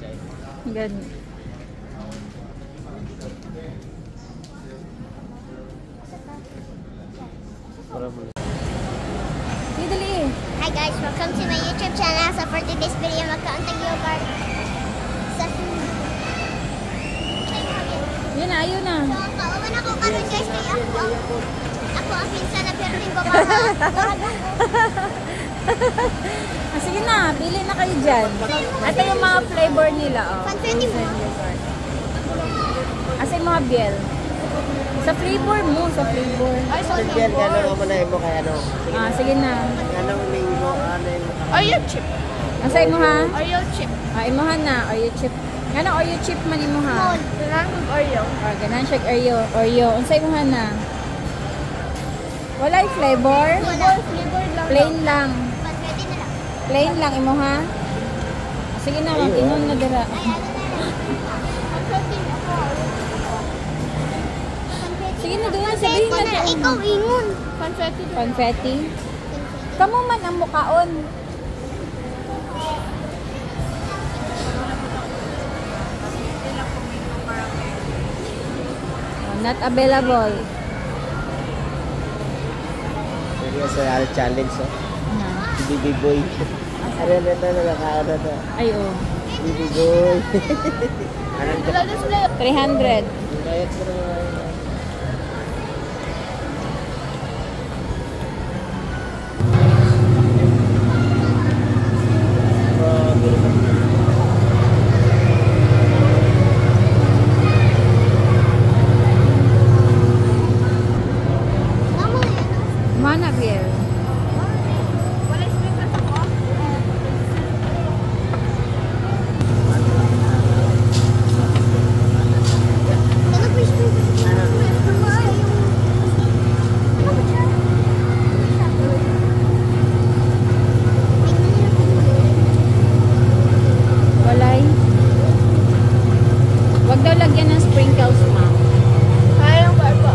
siya. Good. Dali. Hi guys, welcome to my YouTube channel. So for today's video, magkaantag yogurt sa Yun na, yun na. So, kauman ako karon guys, kaya ako ang pinsan na pero yung babae. Sige na, pili na kayo dyan. Ito yung mga flavor nila. Oh. Confetti mo. Asa yung mga biel? Sa flavor mo, sa flavor. Ay, so Biel, gano'n mo na mo kaya ano. Sige na. Gano'n may mo, ano yung... Oreo chip. Asa mo ha? Oreo chip. Imuhan na, Oreo chip. Gano'n Oreo chip man mo ha? Ganang Oreo. Ganan siya Oreo. Unsay mo ha na? Wala yung flavor? Flavor lang. Plain lang. Confetti na lang. Plain lang imo ha? Sige na, mag-inon na dira. Ay, ano na lang. Confetti na ako. Sige na, doon na sabihin na doon. Ikaw, ingon. Confetti. Confetti. Kamu man ang mukaon. Not available. Pwede sa challenge, oh. Si Bibi Boy. Ano na ito, nakakaano na ito. Ay, oh. Bibi Boy. 300. Bayad ko naman. Mana biel? Walay. Wag daw lagyan ng sprinkles, ma'am. Kaya ba ito?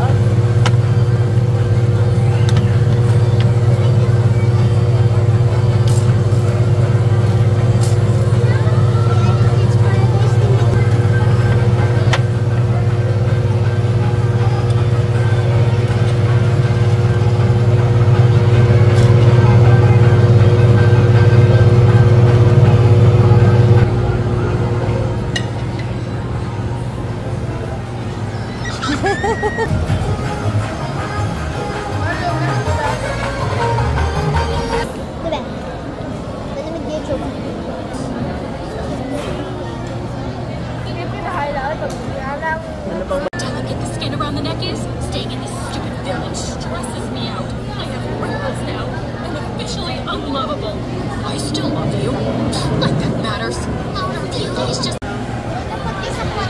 Diba? Malamig YouTube. Delicate the skin around the neck is, staying in this stupid village stresses me out. I have wrinkles now. I'm officially unlovable. I still love you. Like that matters. Out of you, it's just... Dapat isa po.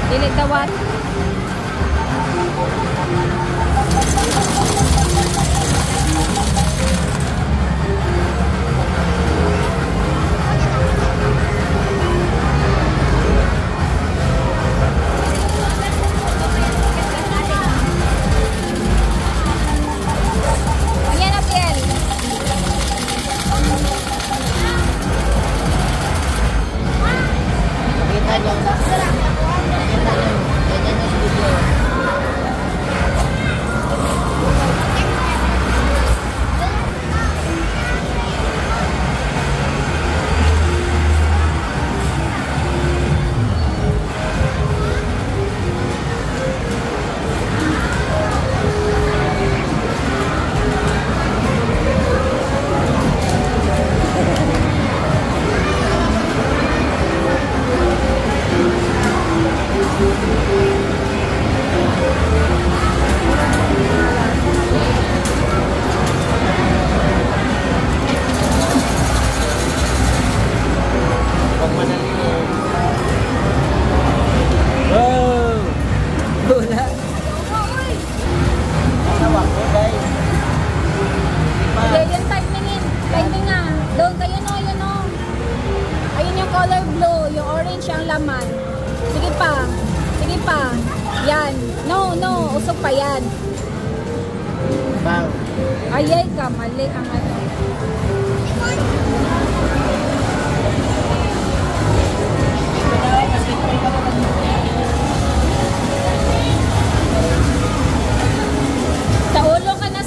Dili dawat. Ayan na, Piel. Pakita niyo. Pakita niyo. Ganyan niyo sa video. halaman. Sige pa. Sige pa. Yan. No, usog pa yan. Bang. Ayay ka, mali ang ano.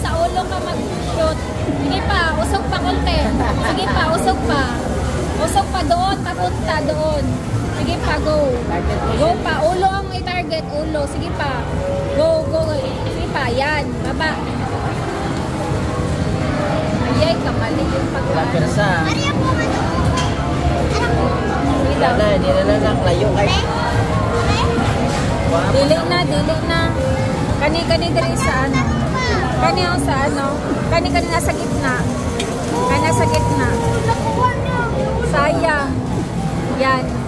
Sa ulo ka mag-shoot. Sige pa, usog pa konti. Sige pa, usog pa. Usog pa doon, papunta doon. Sige pa, go. Go pa, ulo ang i-target, ulo. Sige pa. Go. Sige pa, yan. Baba. Ayay ka, mali yung pagkaan. Persa. Maria po ano? Sige daw. Hindi na layo kay. Dili na. Kani diri sa ano. Kani ang sa ano. Kani nasa gitna. Kani nasa gitna. Sayang. Yan.